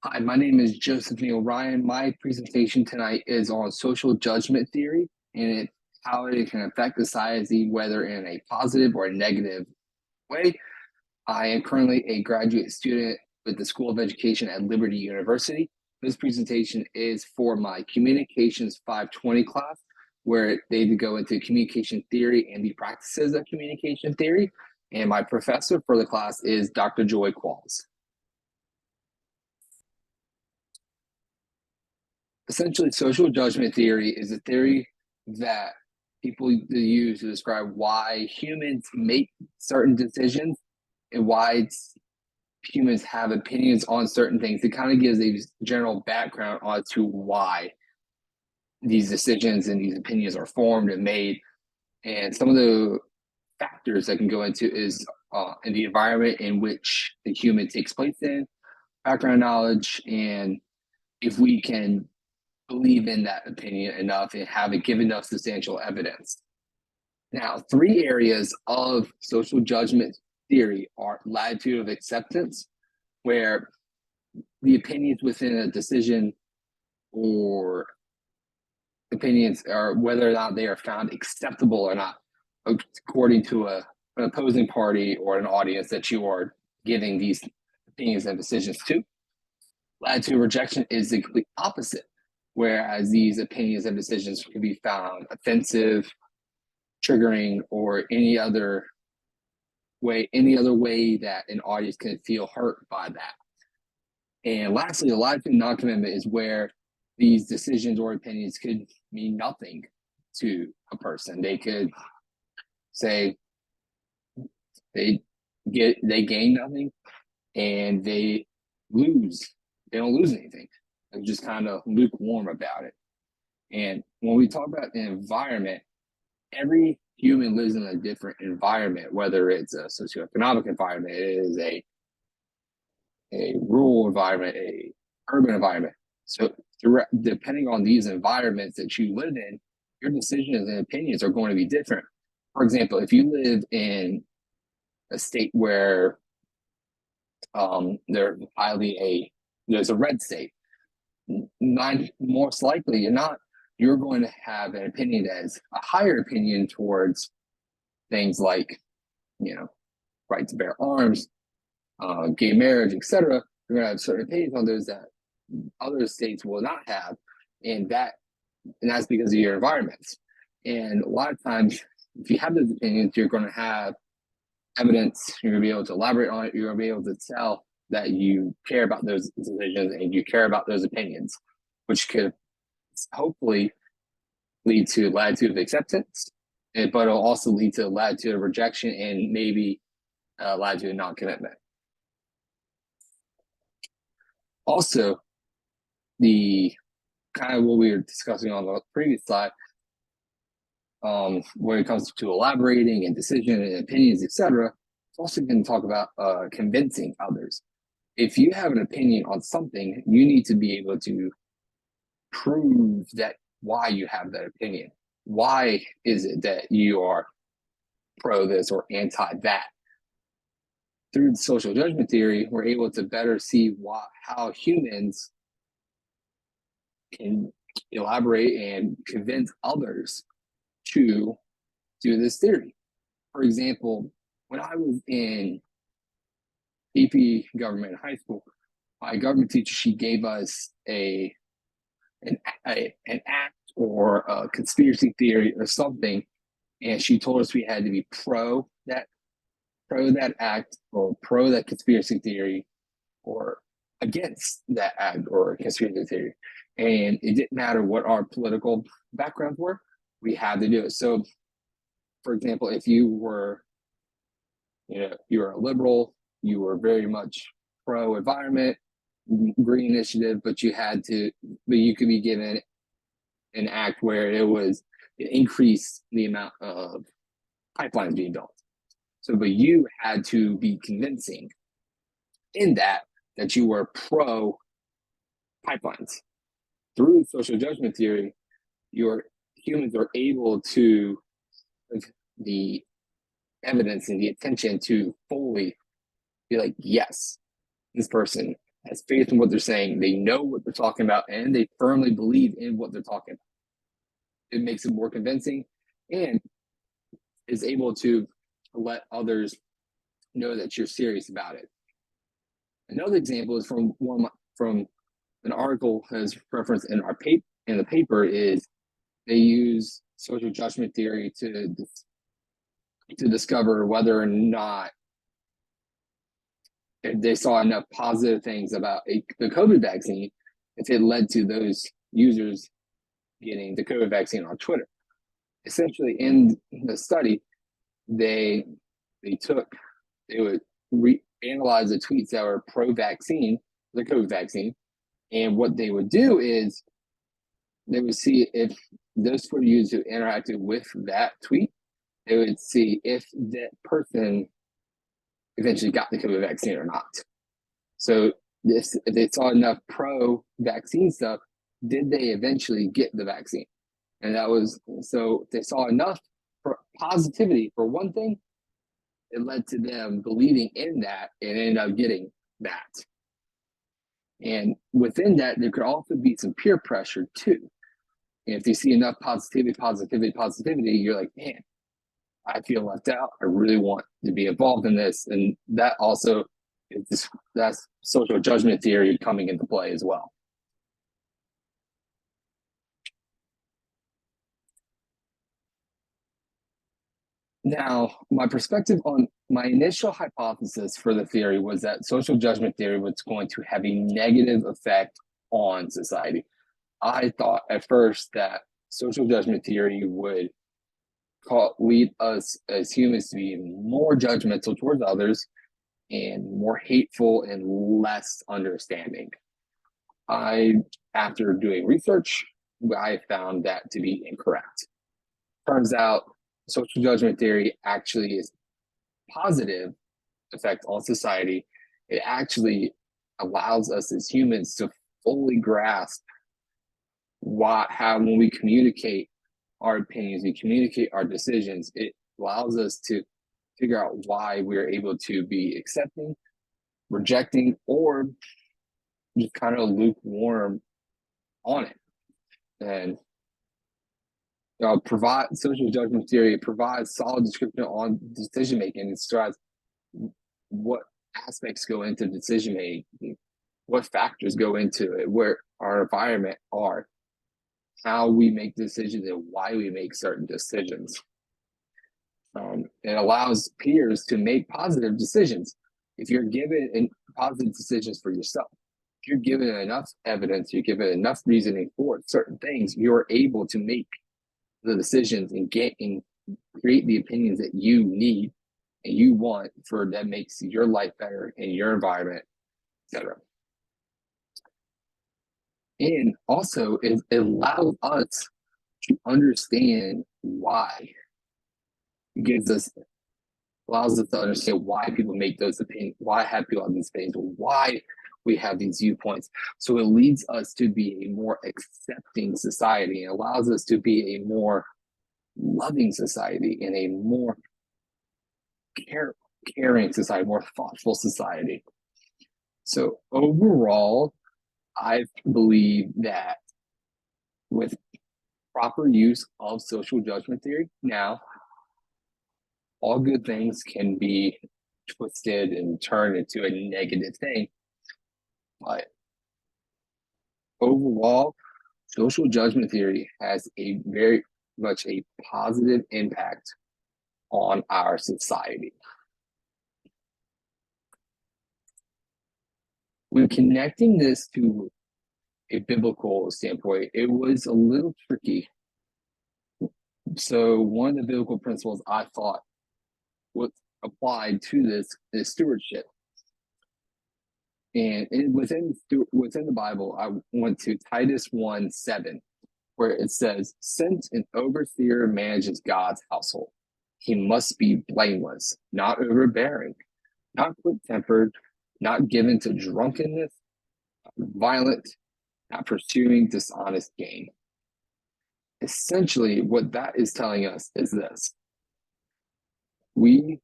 Hi, my name is Joseph Neil Ryan. My presentation tonight is on social judgment theory and how it can affect society, whether in a positive or a negative way. I am currently a graduate student with the School of Education at Liberty University. This presentation is for my Communications 520 class, where they go into communication theory and the practices of communication theory. And my professor for the class is Dr. Joy Qualls. Essentially, social judgment theory is a theory that people use to describe why humans make certain decisions and why humans have opinions on certain things. It kind of gives a general background on to why these decisions and these opinions are formed and made. And some of the factors that can go into is in the environment in which the human takes place in, background knowledge, and if we can believe in that opinion enough and have it given enough substantial evidence. Now, three areas of social judgment theory are latitude of acceptance, where the opinions within a decision or opinions are whether or not they are found acceptable or not, according to an opposing party or an audience that you are giving these opinions and decisions to. Latitude of rejection is the complete opposite, whereas these opinions and decisions can be found offensive, triggering, or any other way that an audience can feel hurt by that. And lastly, the latitude non-commitment is where these decisions or opinions could mean nothing to a person. They could say they gain nothing and they don't lose anything. They're just kind of lukewarm about it. And when we talk about the environment, every human lives in a different environment, whether it's a socioeconomic environment, it is a rural environment, a urban environment. So depending on these environments that you live in, your decisions and opinions are going to be different. For example, if you live in a state where there's a red state, most likely you're going to have an opinion that is a higher opinion towards things like, right to bear arms, gay marriage, etc. You're going to have certain opinions on those that other states will not have, and that's because of your environments. And a lot of times, if you have those opinions, you're going to have evidence. You're going to be able to elaborate on it. You're going to be able to tell that you care about those decisions and you care about those opinions, which could hopefully lead to latitude of acceptance, but it'll also lead to latitude of rejection and maybe latitude of non-commitment. Also, the kind of what we were discussing on the previous slide, when it comes to elaborating and decision and opinions, etc., it's also going to talk about convincing others. If you have an opinion on something, you need to be able to prove that why you have that opinion. Why is it that you are pro this or anti that? Through social judgment theory, we're able to better see how humans can elaborate and convince others to do this theory. For example, when I was in AP government in high school, my government teacher, she gave us an act or a conspiracy theory or something, and she told us we had to be pro that act or pro that conspiracy theory or against that act or conspiracy theory. And it didn't matter what our political backgrounds were, we had to do it. So, for example, if you were a liberal, you were very much pro environment, green initiative, but you could be given an act where it increased the amount of pipelines being built. So, but you had to be convincing in that you were pro pipelines. Through social judgment theory, your humans are able to the evidence and the attention to fully be like, yes, this person has faith in what they're saying. They know what they're talking about, and they firmly believe in what they're talking about. It makes it more convincing and is able to let others know that you're serious about it. Another example is from an article has referenced in our paper in the paper is they use social judgment theory to discover whether or not they saw enough positive things about the COVID vaccine if it led to those users getting the COVID vaccine on Twitter. Essentially, in the study, they would analyze the tweets that were pro-vaccine, the COVID vaccine, and what they would do is they would see if those Twitter users who interacted with that tweet, they would see if that person eventually got the COVID vaccine or not. So if they saw enough pro-vaccine stuff, did they eventually get the vaccine? And that was, so if they saw enough positivity for one thing, it led to them believing in that and ended up getting that. And within that, there could also be some peer pressure too. And if you see enough positivity, you're like, man, I feel left out. I really want to be involved in this. And that also is that's social judgment theory coming into play as well. Now, my perspective on my initial hypothesis for the theory was that social judgment theory was going to have a negative effect on society. I thought at first that social judgment theory would lead us as humans to be more judgmental towards others and more hateful and less understanding. After doing research, I found that to be incorrect. Turns out social judgment theory actually is positive effect on society. It actually allows us as humans to fully grasp how when we communicate our opinions, we communicate our decisions, it allows us to figure out why we're able to be accepting, rejecting, or just kind of lukewarm on it. And provide social judgment theory provides solid description on decision making. It describes what aspects go into decision making, what factors go into it, where our environment are, how we make decisions, and why we make certain decisions. It allows peers to make positive decisions. If you're given positive decisions for yourself, if you're given enough evidence, you're given enough reasoning for certain things, you're able to make the decisions and create the opinions that you need and you want for that makes your life better and your environment, etc. And also it allows us to understand why. It allows us to understand why people make those opinions, why have people have these opinions, why we have these viewpoints. So it leads us to be a more accepting society. It allows us to be a more loving society and a more caring society, more thoughtful society. So overall, I believe that with proper use of social judgment theory, now all good things can be twisted and turned into a negative thing. But overall, social judgment theory has a very much a positive impact on our society. When connecting this to a biblical standpoint, it was a little tricky. So one of the biblical principles I thought was applied to this is stewardship. And within the Bible, I went to Titus 1:7, where it says, since an overseer manages God's household, he must be blameless, not overbearing, not quick-tempered, not given to drunkenness, not violent, not pursuing dishonest gain. Essentially, what that is telling us is this. We